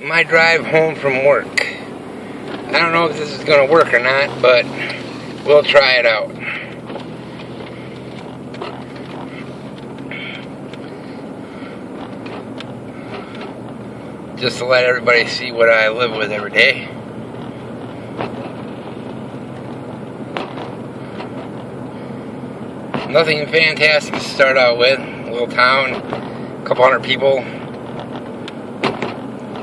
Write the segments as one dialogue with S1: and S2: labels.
S1: my drive home from work. I don't know if this is going to work or not, but we'll try it out. Just to let everybody see what I live with every day. Nothing fantastic to start out with. A little town, a couple hundred people,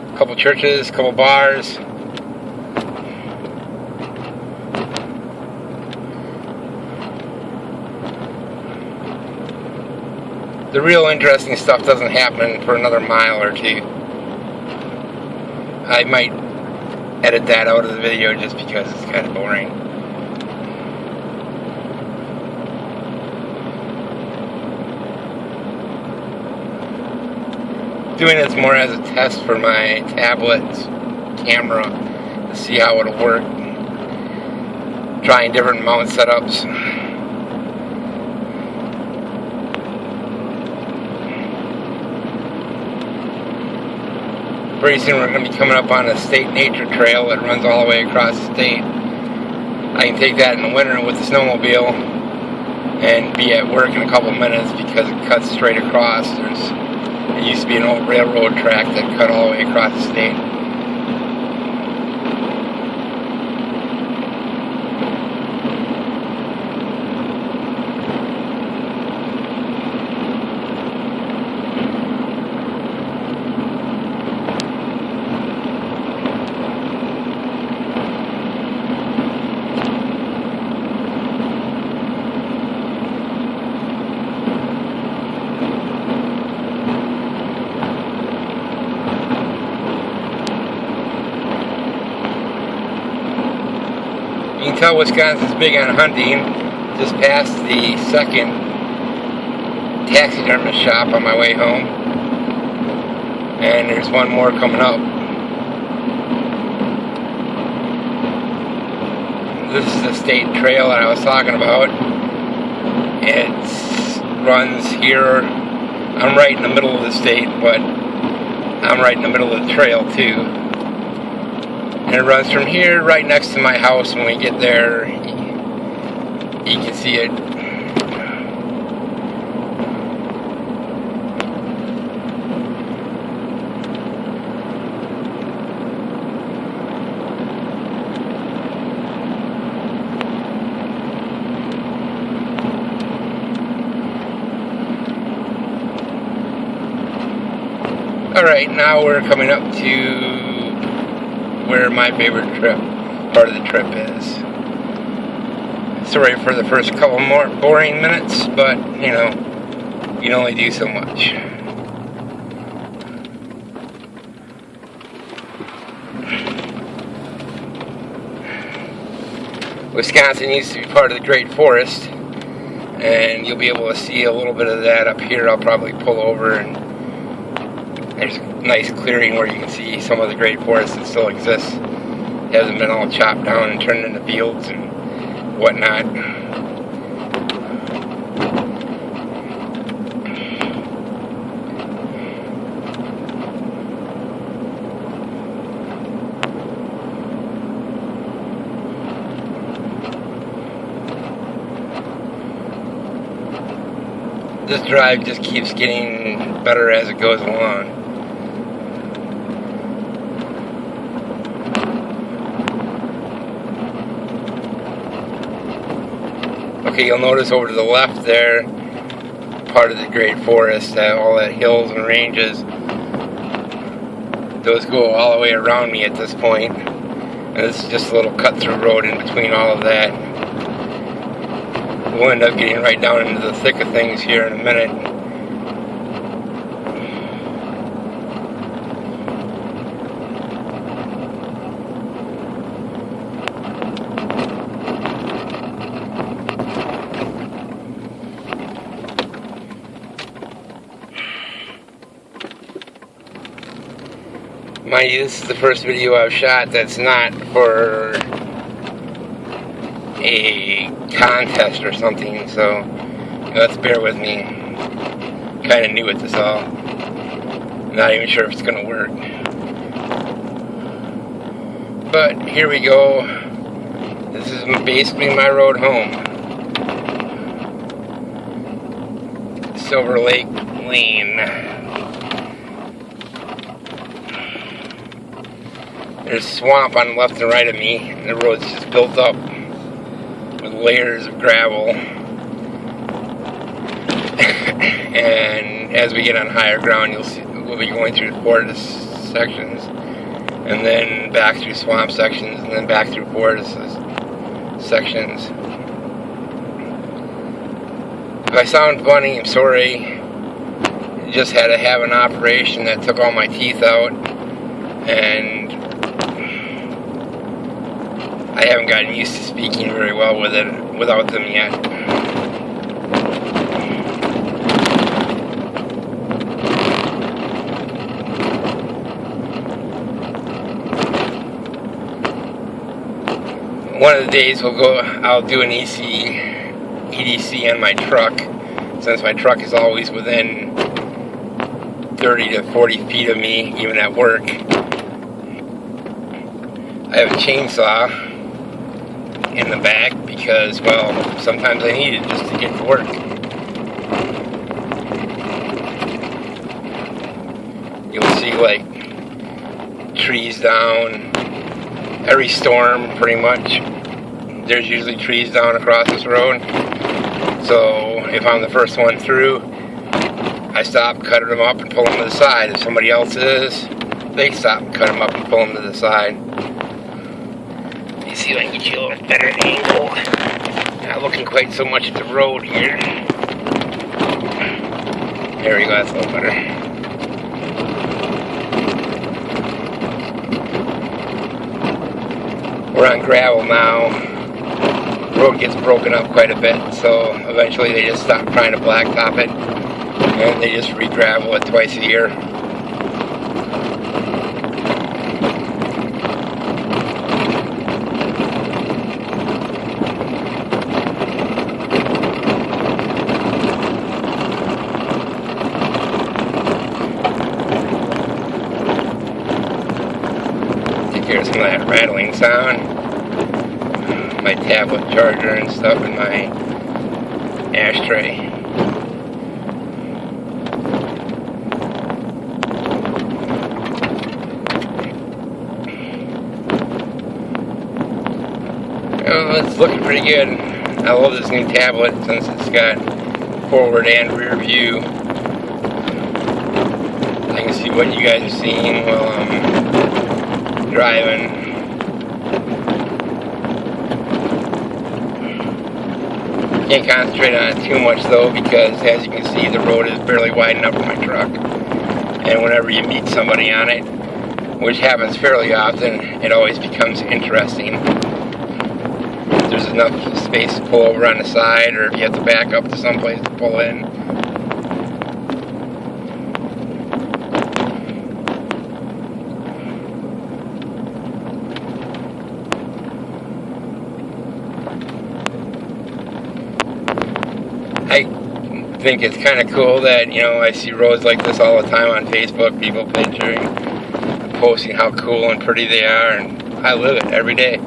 S1: a couple churches, a couple bars. The real interesting stuff doesn't happen for another mile or two. I might edit that out of the video just because it's kind of boring. Doing this more as a test for my tablet's camera to see how it'll work. Trying different mount setups. Pretty soon we're going to be coming up on a state nature trail that runs all the way across the state. I can take that in the winter with the snowmobile and be at work in a couple minutes because it cuts straight across. It used to be an old railroad track that cut all the way across the state. You can tell Wisconsin's big on hunting. Just passed the second taxidermist shop on my way home. And there's one more coming up. This is the state trail that I was talking about. It runs here. I'm right in the middle of the state, but I'm right in the middle of the trail too. And it runs from here right next to my house. When we get there, you can see it. Alright, now we're coming up to where my favorite part of the trip is. Sorry for the first couple more boring minutes, but you know, you can only do so much. Wisconsin used to be part of the Great Forest, and you'll be able to see a little bit of that up here. I'll probably pull over, and there's a nice clearing where you can see some of the Great Forest that still exists. It hasn't been all chopped down and turned into fields and whatnot. This drive just keeps getting better as it goes along. Okay, you'll notice over to the left there, part of the Great Forest, all that hills and ranges. Those go all the way around me at this point. And this is just a little cut-through road in between all of that. We'll end up getting right down into the thick of things here in a minute. Mind you, this is the first video I've shot that's not for a contest or something, so let's bear with me. Kind of new at this all. Not even sure if it's going to work. But here we go. This is basically my road home. Silver Lake Lane. There's swamp on the left and right of me. The road's just built up with layers of gravel. And as we get on higher ground, you'll see we'll be going through forest sections, and then back through swamp sections, and then back through forest sections. If I sound funny, I'm sorry. Just had to have an operation that took all my teeth out, and I haven't gotten used to speaking very well without them yet. One of the days I'll do an EDC on my truck, since my truck is always within 30 to 40 feet of me, even at work. I have a chainsaw in the back because, well, sometimes I need it just to get to work. You'll see, like, trees down. Every storm, pretty much, there's usually trees down across this road. So if I'm the first one through, I stop, cut them up, and pull them to the side. If somebody else is, they stop and cut them up and pull them to the side. Let me see if I can get you a little better angle. Not looking quite so much at the road here. There we go, that's a little better. We're on gravel now. The road gets broken up quite a bit, so eventually they just stop trying to blacktop it, and they just re-gravel it twice a year. Here's some of that rattling sound. My tablet charger and stuff in my ashtray. Well, it's looking pretty good. I love this new tablet since it's got forward and rear view. I can see what you guys are seeing while I'm driving. Can't concentrate on it too much though, because as you can see, the road is barely wide enough for my truck, and whenever you meet somebody on it, which happens fairly often, it always becomes interesting. If there's enough space to pull over on the side, or if you have to back up to someplace to pull in. I think it's kind of cool that, you know, I see roads like this all the time on Facebook, people picturing, posting how cool and pretty they are, and I live it every day.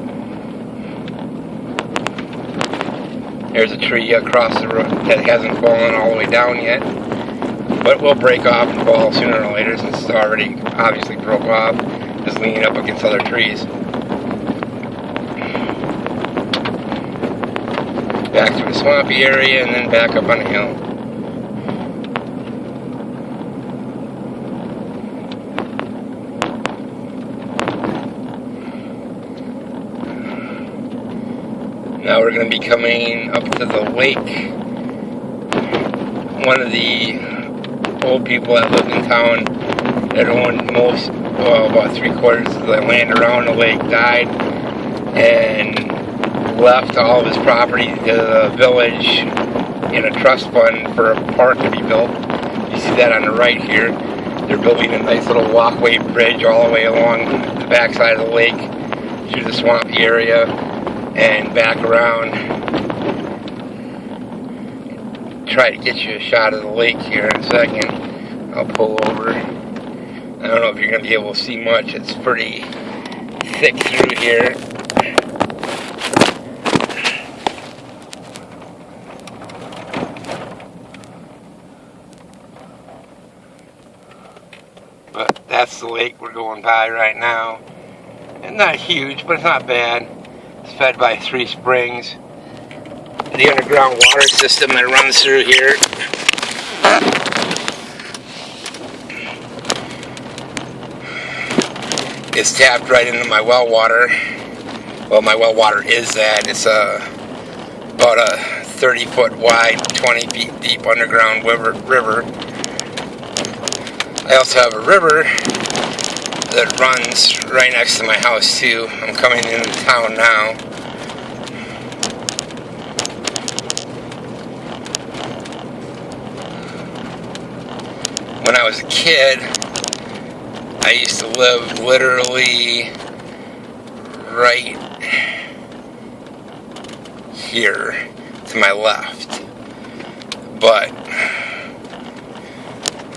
S1: There's a tree across the road that hasn't fallen all the way down yet, but will break off and fall sooner or later, since it's already obviously broke off, just leaning up against other trees. Back through the swampy area and then back up on a hill. Now we're going to be coming up to the lake. One of the old people that lived in town that owned about 3/4 of the land around the lake died, and left all of his property to the village in a trust fund for a park to be built. You see that on the right here. They're building a nice little walkway bridge all the way along the backside of the lake through the swampy area and back around. Try to get you a shot of the lake here in a second. I'll pull over. I don't know if you're going to be able to see much. It's pretty thick through here. But that's the lake we're going by right now. It's not huge, but it's not bad. It's fed by 3 springs. The underground water system that runs through here. It's tapped right into my well water. Well, my well water is that. It's about a 30-foot wide, 20 feet deep underground river. I also have a river that runs right next to my house too. I'm coming into town now. When I was a kid, I used to live literally right here to my left, but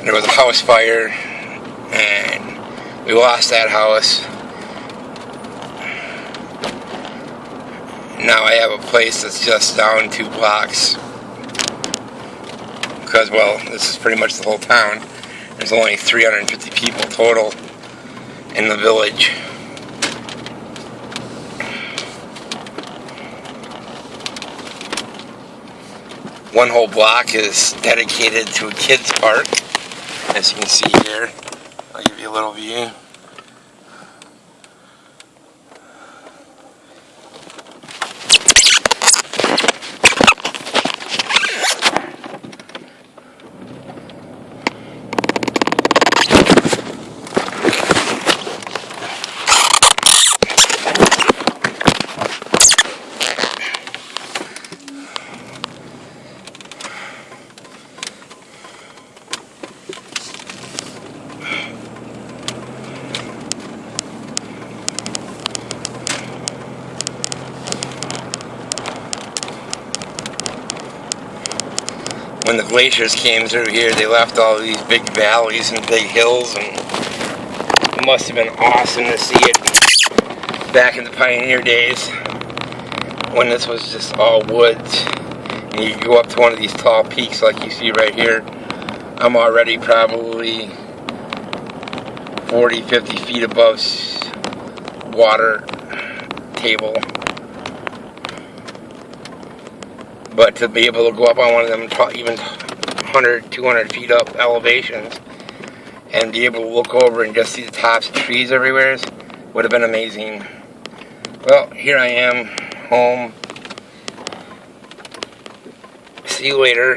S1: there was a house fire and we lost that house. Now I have a place that's just down 2 blocks because, well, this is pretty much the whole town. There's only 350 people total in the village. One whole block is dedicated to a kids park, as you can see here. I'll give you a little view. When the glaciers came through here, they left all these big valleys and big hills, and it must have been awesome to see it back in the pioneer days when this was just all woods. And you go up to one of these tall peaks like you see right here. I'm already probably 40, 50 feet above water table. But to be able to go up on one of them even 100, 200 feet up elevations and be able to look over and just see the tops of trees everywhere would have been amazing. Well, here I am, home. See you later.